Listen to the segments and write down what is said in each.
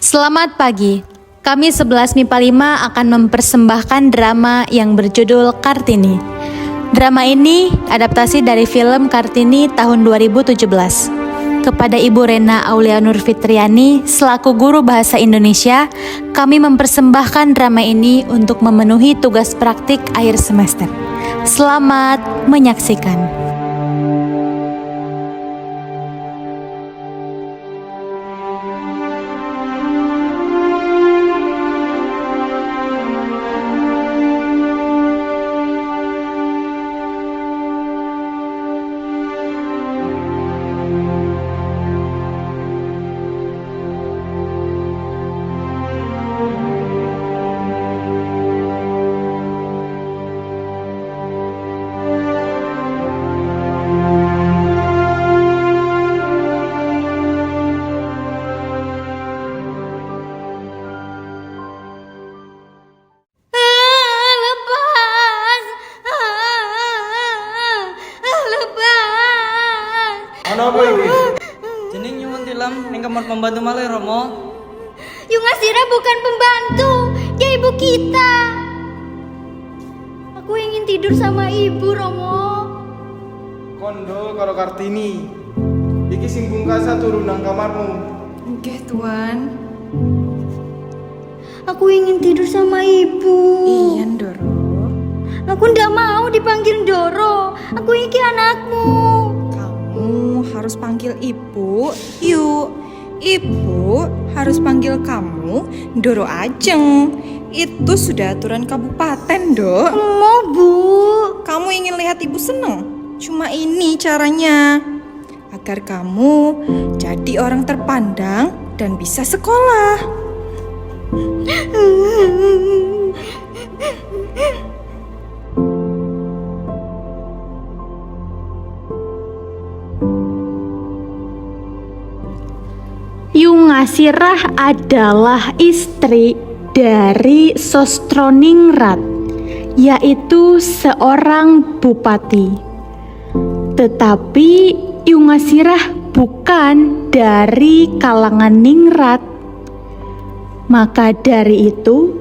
Selamat pagi. Kami 11 MIPA 5 akan mempersembahkan drama yang berjudul Kartini. Drama ini adaptasi dari film Kartini tahun 2017. Kepada Ibu Rena Aulia Nur Fitriani selaku guru bahasa Indonesia, kami mempersembahkan drama ini untuk memenuhi tugas praktik akhir semester. Selamat menyaksikan. Apa ini? Jeneng nyuwun tilam ning kamar pembantu malih Romo. Yung Asira bukan pembantu, dia ibu kita. Aku ingin tidur sama ibu, Romo. Kondo karo Kartini. Iki sing pungkasa turun nang kamarmu. Nggih, Tuan. Aku ingin tidur sama ibu. Iya, Ndoro. Aku ndak mau dipanggil Ndoro. Aku iki anakmu. Kamu harus panggil ibu. Yuk, ibu harus panggil kamu Ndoro Ajeng. Itu sudah aturan kabupaten, Dok. Mau, Bu. Kamu ingin lihat ibu seneng? Cuma ini caranya. Agar kamu jadi orang terpandang dan bisa sekolah. Yung Asirah adalah istri dari Sostroningrat, yaitu seorang bupati. Tetapi Yung Asirah bukan dari kalangan Ningrat. Maka dari itu,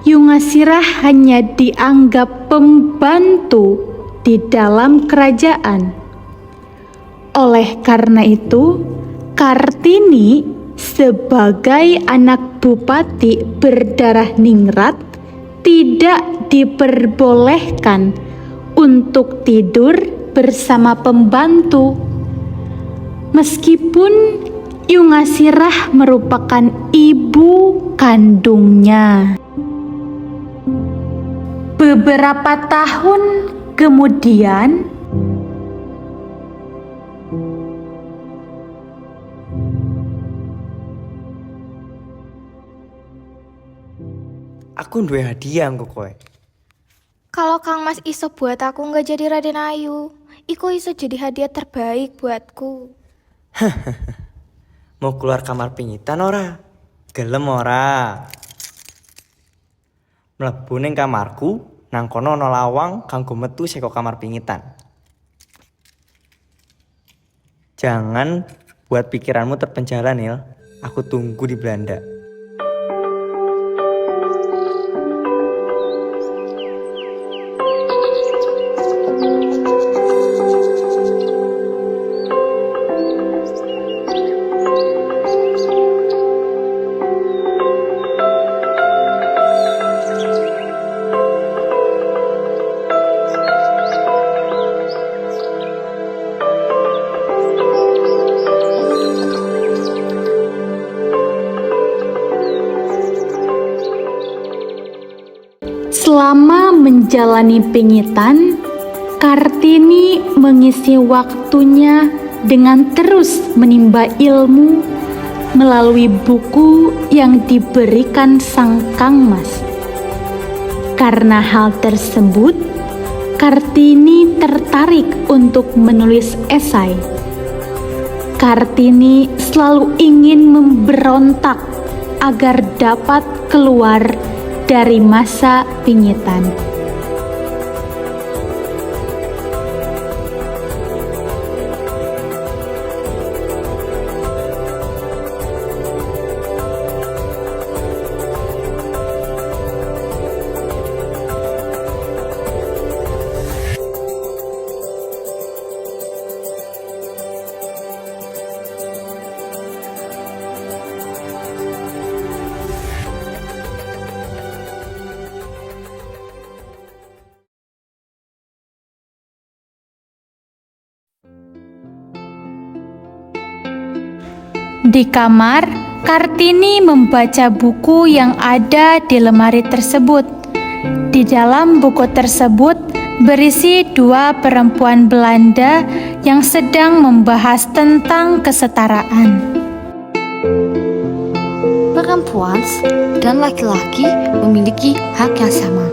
Yung Asirah hanya dianggap pembantu di dalam kerajaan. Oleh karena itu, Kartini sebagai anak bupati berdarah Ningrat tidak diperbolehkan untuk tidur bersama pembantu. Meskipun Yung Asirah merupakan ibu kandungnya. Beberapa tahun kemudian, Aku duwe hadiah engko kowe. Kalau Kang Mas iso buat aku nggak jadi Raden Ayu, iku iso jadi hadiah terbaik buatku. Mau keluar kamar pingitan ora? Gelem ora? Mlebu ning kamarku, nang kono ana lawang kanggo metu saka kamar pingitan. Jangan buat pikiranmu terpenjara, Nil. Aku tunggu di Belanda. selama menjalani pingitan, Kartini mengisi waktunya dengan terus menimba ilmu melalui buku yang diberikan sang Kang Mas. Karena hal tersebut, Kartini tertarik untuk menulis esai. Kartini selalu ingin memberontak agar dapat keluar dari masa pingitan. Di kamar, Kartini membaca buku yang ada di lemari tersebut. Di dalam buku tersebut berisi dua perempuan Belanda yang sedang membahas tentang kesetaraan. Perempuan dan laki-laki memiliki hak yang sama.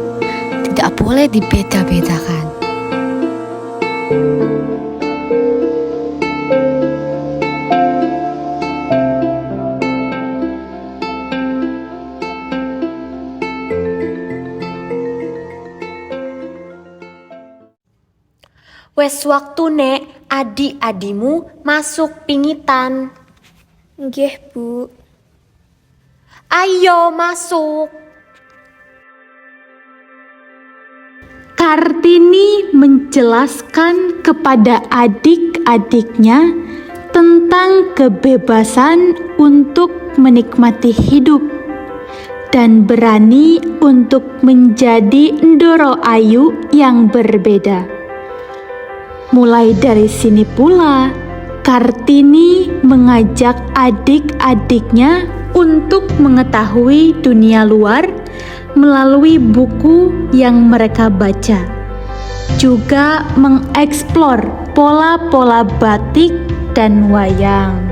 Tidak boleh dibeda-bedakan. Wes waktune adik-adimu masuk pingitan. Nggih, Bu. Ayo masuk. Kartini menjelaskan kepada adik-adiknya tentang kebebasan untuk menikmati hidup dan berani untuk menjadi Ndoro Ayu yang berbeda. Mulai dari sini pula, Kartini mengajak adik-adiknya untuk mengetahui dunia luar melalui buku yang mereka baca. Juga mengeksplor pola-pola batik dan wayang.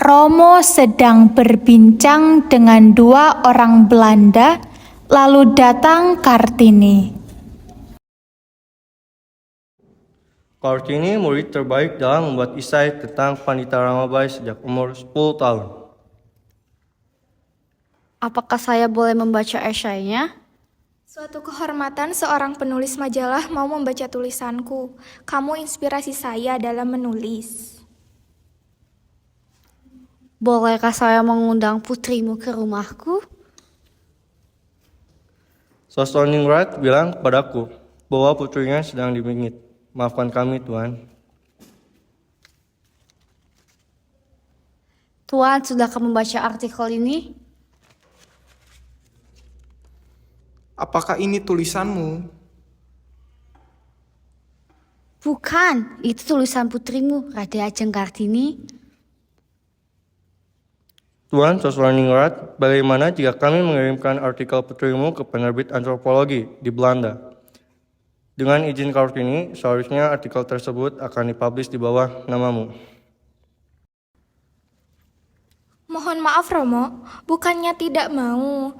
Romo sedang berbincang dengan dua orang Belanda, lalu datang Kartini. Kartini murid terbaik dalam membuat esai tentang Pandita Ramabai sejak umur 10 tahun. Apakah saya boleh membaca esainya? Suatu kehormatan seorang penulis majalah mau membaca tulisanku. Kamu inspirasi saya dalam menulis. Bolehkah saya mengundang putrimu ke rumahku? Sosroningrat bilang kepadaku bahwa putrinya sedang dibingit. Maafkan kami, Tuan. Tuan, sudahkah membaca artikel ini? Apakah ini tulisanmu? Bukan, itu tulisan putrimu, Raden Ajeng Kartini. Tuan Sosroningrat, bagaimana jika kami mengirimkan artikel putrimu ke penerbit antropologi di Belanda? Dengan izin Kartini, seharusnya artikel tersebut akan dipublish di bawah namamu. Mohon maaf Romo, bukannya tidak mau.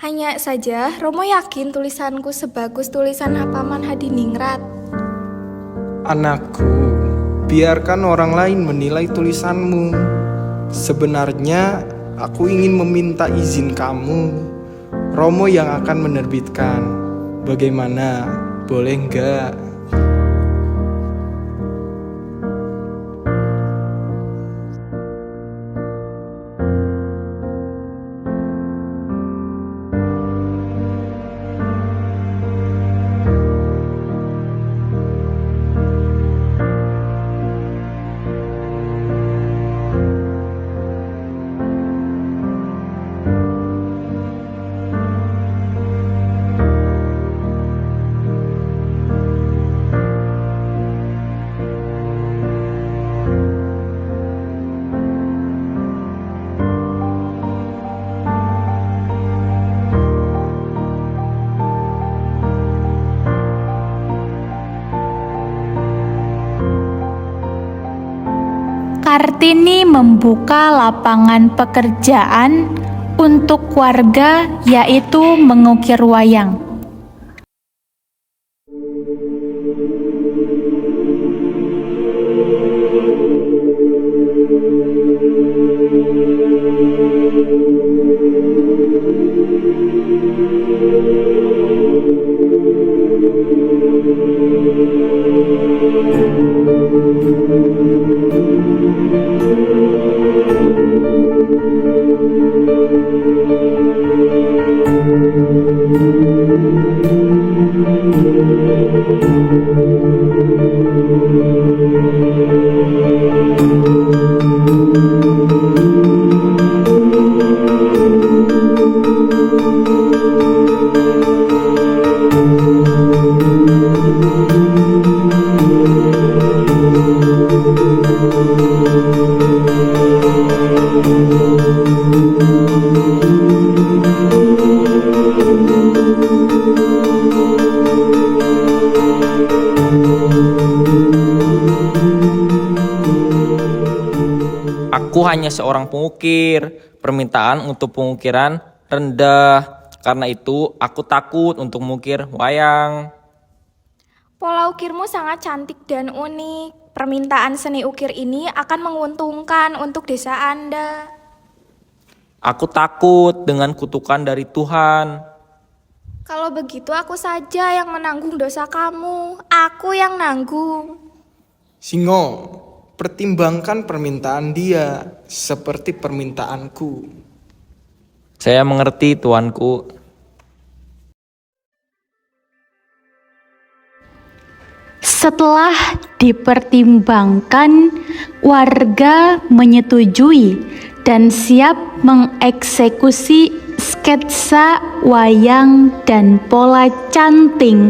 Hanya saja Romo yakin tulisanku sebagus tulisan Paman Hadiningrat. Anakku, biarkan orang lain menilai tulisanmu. Sebenarnya aku ingin meminta izin kamu. Romo yang akan menerbitkan. Bagaimana? Boleh enggak? Kartini membuka lapangan pekerjaan untuk warga, yaitu mengukir wayang. Aku hanya seorang pengukir. Permintaan untuk pengukiran rendah. Karena itu, aku takut untuk mengukir wayang. Pola ukirmu sangat cantik dan unik. Permintaan seni ukir ini akan menguntungkan untuk desa Anda. Aku takut dengan kutukan dari Tuhan. Kalau begitu aku saja yang menanggung dosa kamu. Aku yang nanggung. Singo, pertimbangkan permintaan dia seperti permintaanku. Saya mengerti, Tuanku. Setelah dipertimbangkan, warga menyetujui dan siap mengeksekusi sketsa wayang dan pola canting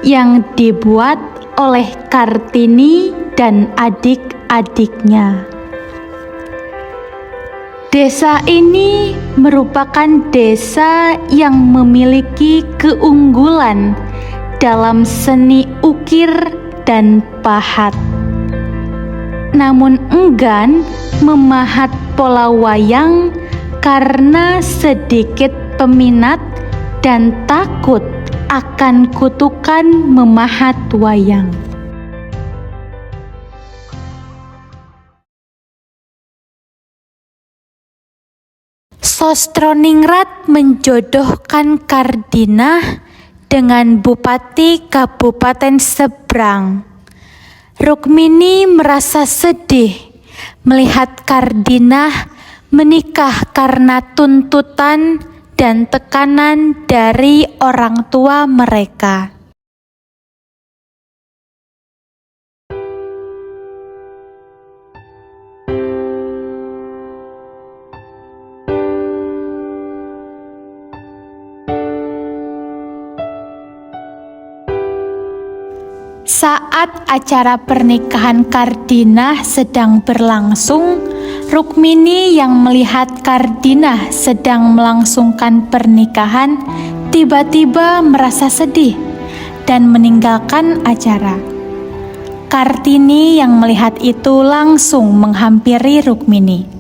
yang dibuat oleh Kartini dan adik-adiknya. Desa ini merupakan desa yang memiliki keunggulan dalam seni ukir dan pahat. Namun enggan memahat pola wayang karena sedikit peminat dan takut akan kutukan memahat wayang. Sostroningrat menjodohkan Kardinah dengan Bupati Kabupaten Seberang. Rukmini merasa sedih melihat Kardinah menikah karena tuntutan dan tekanan dari orang tua mereka. Saat acara pernikahan Kardinah sedang berlangsung, Rukmini yang melihat Kardinah sedang melangsungkan pernikahan tiba-tiba merasa sedih dan meninggalkan acara. Kartini yang melihat itu langsung menghampiri Rukmini.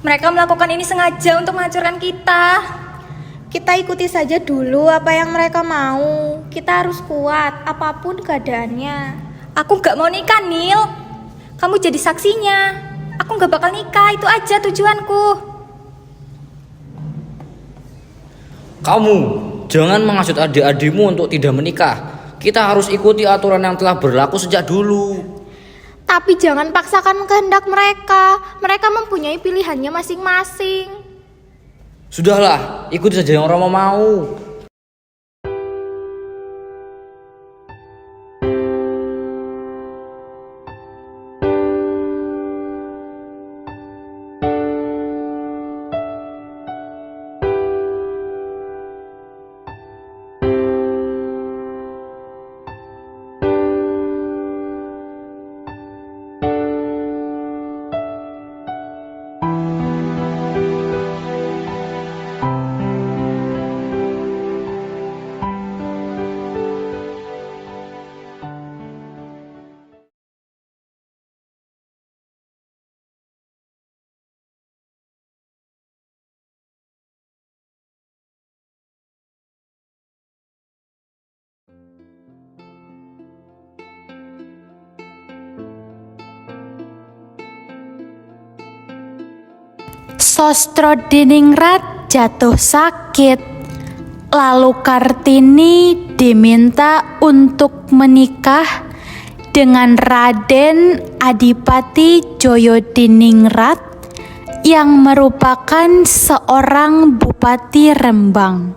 Mereka melakukan ini sengaja untuk menghancurkan kita. Kita ikuti saja dulu apa yang mereka mau. Kita harus kuat, apapun keadaannya. Aku gak mau nikah, Nil. Kamu jadi saksinya. Aku gak bakal nikah, itu aja tujuanku. Kamu, jangan menghasut adik-adikmu untuk tidak menikah. Kita harus ikuti aturan yang telah berlaku sejak dulu. Tapi jangan paksakan kehendak mereka. Mereka mempunyai pilihannya masing-masing. Sudahlah, ikuti saja yang Romo mau. Sostrodiningrat jatuh sakit. Lalu Kartini diminta untuk menikah dengan Raden Adipati Joyodiningrat yang merupakan seorang bupati Rembang.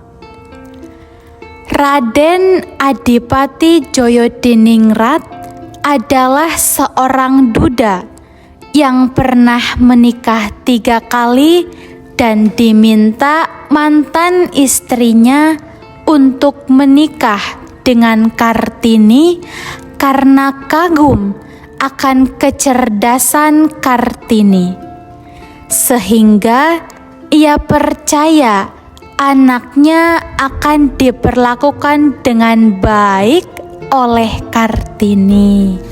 Raden Adipati Joyodiningrat adalah seorang duda yang pernah menikah 3 kali dan diminta mantan istrinya untuk menikah dengan Kartini karena kagum akan kecerdasan Kartini, sehingga ia percaya anaknya akan diperlakukan dengan baik oleh Kartini.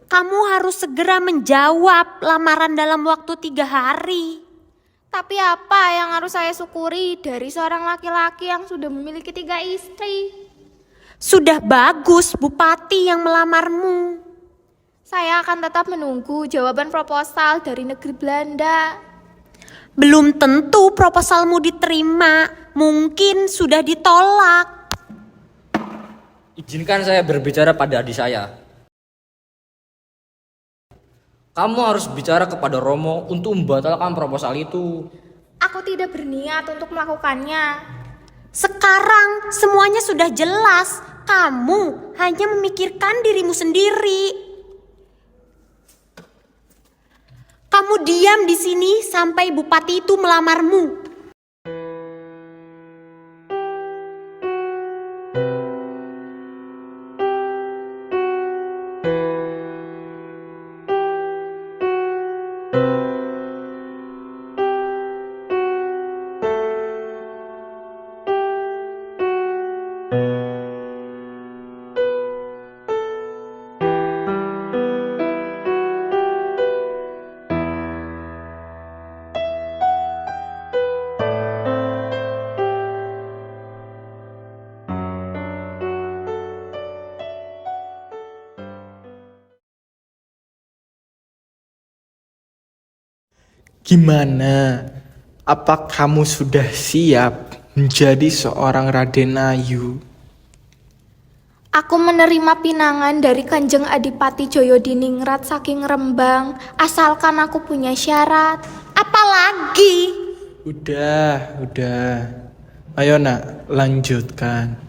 Kamu harus segera menjawab lamaran dalam waktu 3 hari. Tapi apa yang harus saya syukuri dari seorang laki-laki yang sudah memiliki 3 istri? Sudah bagus bupati yang melamarmu. Saya akan tetap menunggu jawaban proposal dari negeri Belanda. Belum tentu proposalmu diterima, mungkin sudah ditolak. Izinkan saya berbicara pada adik saya. Kamu harus bicara kepada Romo untuk membatalkan proposal itu. Aku tidak berniat untuk melakukannya. Sekarang semuanya sudah jelas. Kamu hanya memikirkan dirimu sendiri. Kamu diam di sini sampai bupati itu melamarmu. Gimana? Apa kamu sudah siap menjadi seorang Raden Ayu? Aku menerima pinangan dari Kanjeng Adipati Joyodiningrat saking Rembang, asalkan aku punya syarat. Apalagi? Udah. Ayo nak, lanjutkan.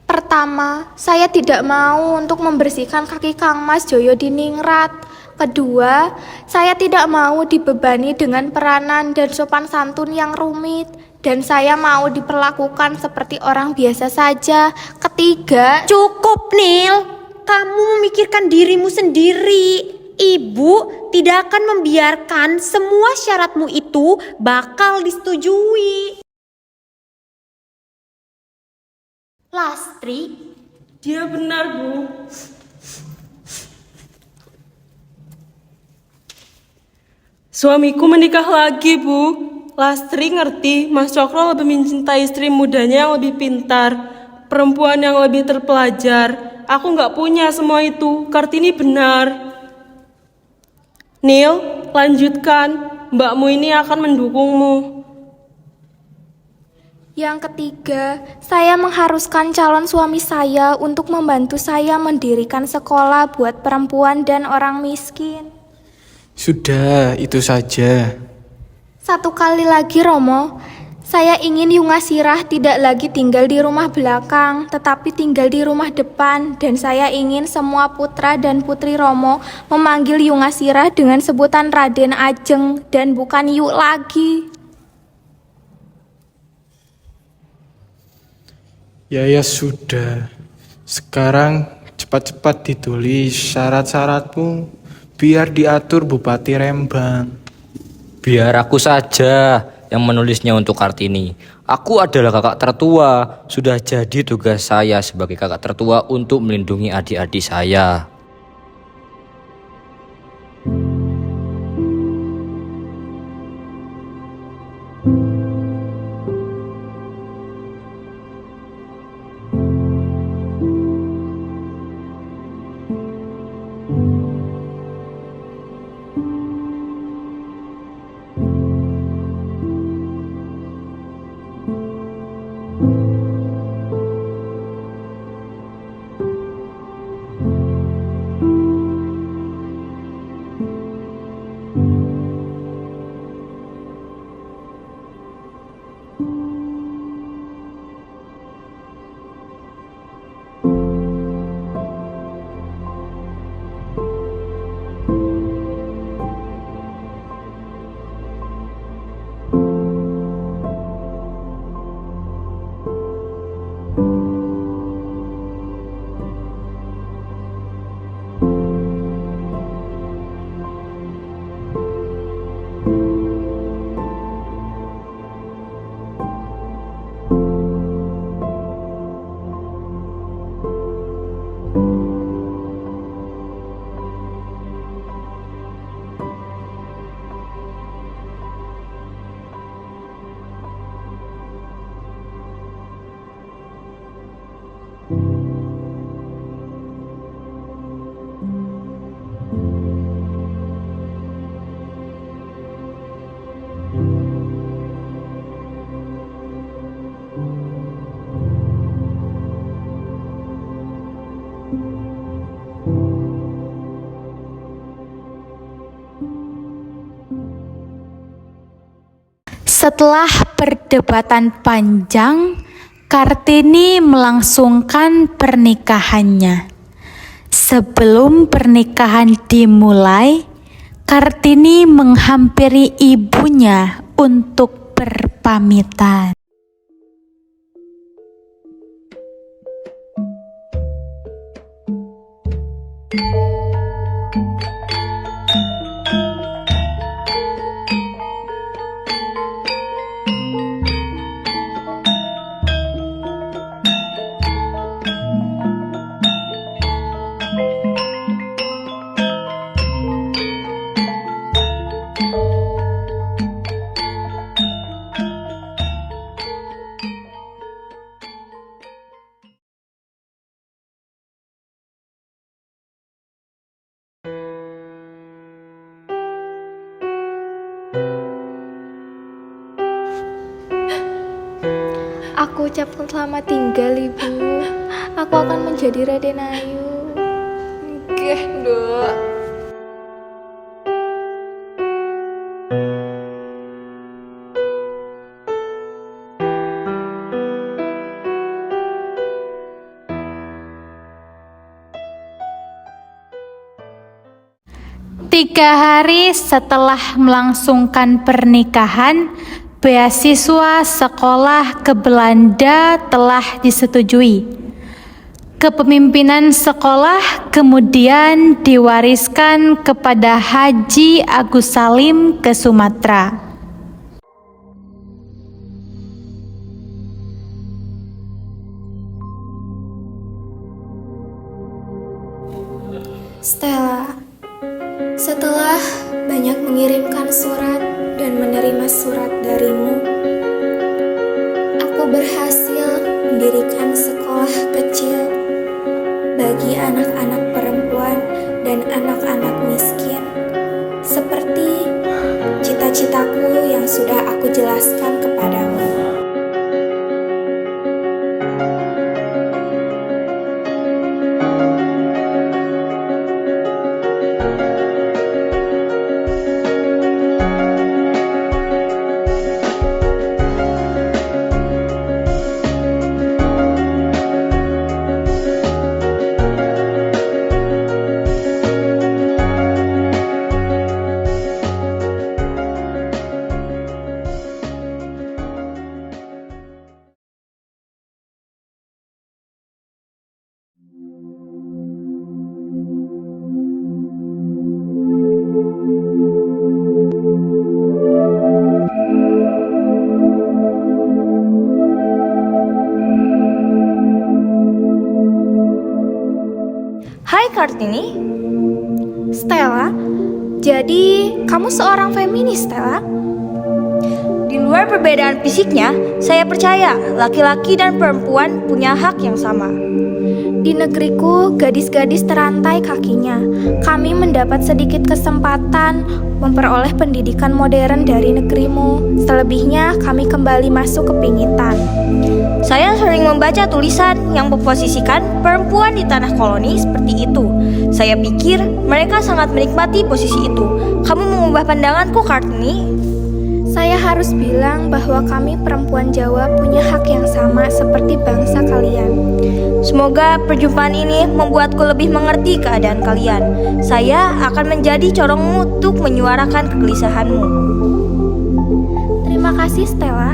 Pertama, saya tidak mau untuk membersihkan kaki Kang Mas Joyodiningrat. Kedua, saya tidak mau dibebani dengan peranan dan sopan santun yang rumit. Dan saya mau diperlakukan seperti orang biasa saja. Ketiga, Cukup, Nil. Kamu memikirkan dirimu sendiri. Ibu tidak akan membiarkan semua syaratmu itu bakal disetujui. Lastri, Dia benar, Bu. Suamiku menikah lagi, Bu. Lastri ngerti, Mas Cokro lebih mencintai istri mudanya yang lebih pintar, perempuan yang lebih terpelajar. Aku nggak punya semua itu. Kartini benar. Neil, lanjutkan. Mbakmu ini akan mendukungmu. yang ketiga, saya mengharuskan calon suami saya untuk membantu saya mendirikan sekolah buat perempuan dan orang miskin. Sudah, itu saja. Satu kali lagi, Romo, saya ingin Yungasirah tidak lagi tinggal di rumah belakang, tetapi tinggal di rumah depan. Dan saya ingin semua putra dan putri Romo memanggil Yungasirah dengan sebutan Raden Ajeng dan bukan Yu lagi. Ya sudah. Sekarang cepat-cepat ditulis syarat-syaratmu biar diatur Bupati Rembang. Biar aku saja yang menulisnya untuk Kartini. Aku adalah kakak tertua. Sudah jadi tugas saya sebagai kakak tertua untuk melindungi adik-adik saya. Setelah perdebatan panjang, Kartini melangsungkan pernikahannya. Sebelum pernikahan dimulai, Kartini menghampiri ibunya untuk berpamitan. Aku ucapkan selamat tinggal, Ibu. Aku akan menjadi Raden Ayu. Nggih, Nduk. Tiga hari setelah melangsungkan pernikahan, beasiswa sekolah ke Belanda telah disetujui. Kepemimpinan sekolah kemudian diwariskan kepada Haji Agus Salim ke Sumatera. Stella, setelah banyak mengirimkan surat dan menerima surat darimu, aku berhasil mendirikan sekolah kecil bagi anak-anak perempuan dan anak-anak miskin, seperti cita-citaku yang sudah aku jelaskan kepadamu. Kartini? Stella, jadi kamu seorang feminis, Stella? Di luar perbedaan fisiknya, saya percaya laki-laki dan perempuan punya hak yang sama. Di negeriku, gadis-gadis terantai kakinya. Kami mendapat sedikit kesempatan memperoleh pendidikan modern dari negerimu. Selebihnya, kami kembali masuk ke pingitan. Saya sering membaca tulisan yang memposisikan perempuan di tanah koloni seperti itu. Saya pikir mereka sangat menikmati posisi itu. Kamu mengubah pandanganku, Kartini? Saya harus bilang bahwa kami perempuan Jawa punya hak yang sama seperti bangsa kalian. Semoga perjumpaan ini membuatku lebih mengerti keadaan kalian. Saya akan menjadi corongmu untuk menyuarakan kegelisahanmu. Terima kasih, Stella.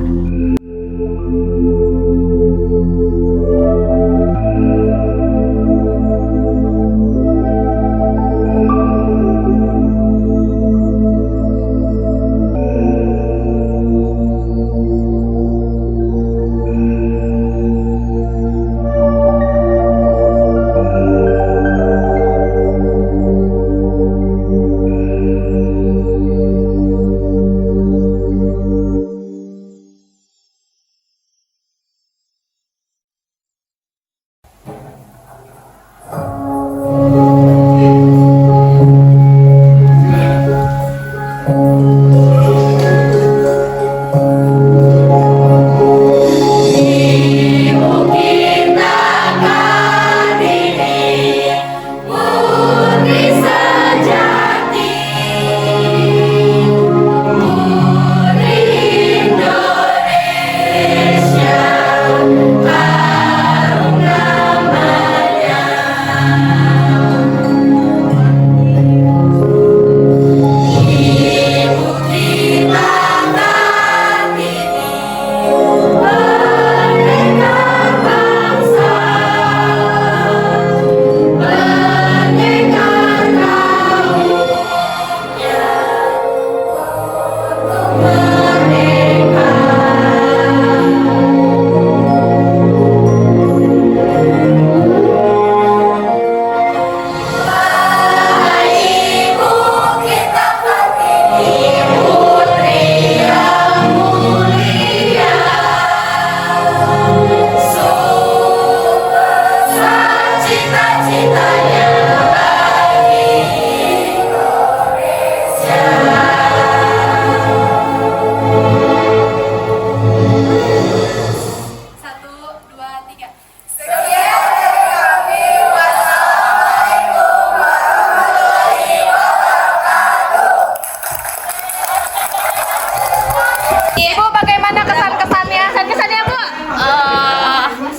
Ibu bagaimana kesan-kesannya? Kesan-kesannya Bu?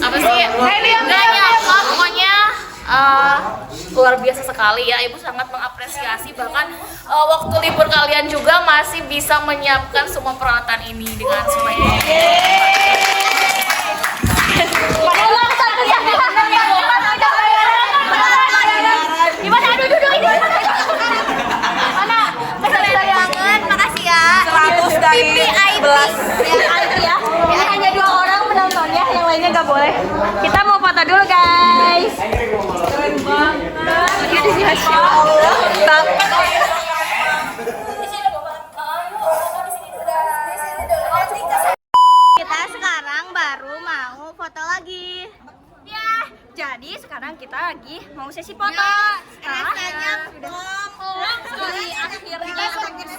Apa sih? Nggak nyangka pokoknya luar biasa sekali ya. Ibu sangat mengapresiasi bahkan waktu libur kalian juga masih bisa menyiapkan semua peralatan ini dengan sebaik. Gimana? Aduh, duduk ini. Mana? Kesayangan, makasih ya. 100 dari VIP ya. Ini hanya 2 orang penontonnya, yang lainnya nggak boleh. Kita mau foto dulu guys. Keren banget. Kita sekarang baru mau foto lagi. Ya, jadi sekarang kita lagi mau sesi foto. Rasanya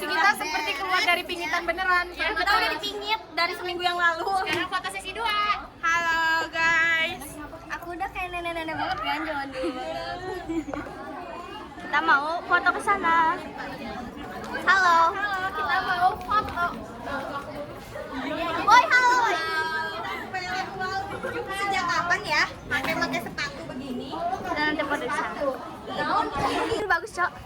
Kita seperti keluar dari pingitan beneran. kita udah dipingit dari seminggu yang lalu. Sekarang foto sesi 2. Halo guys. Aku udah kayak nenek-nenek banget kan, zaman dulu banget. Kita mau foto ke sana. Halo. Halo, kita mau foto. Woi, halo. Sejak kapan ya pakai sepatu begini? Kita nanti foto di sana. Bagus, Cok.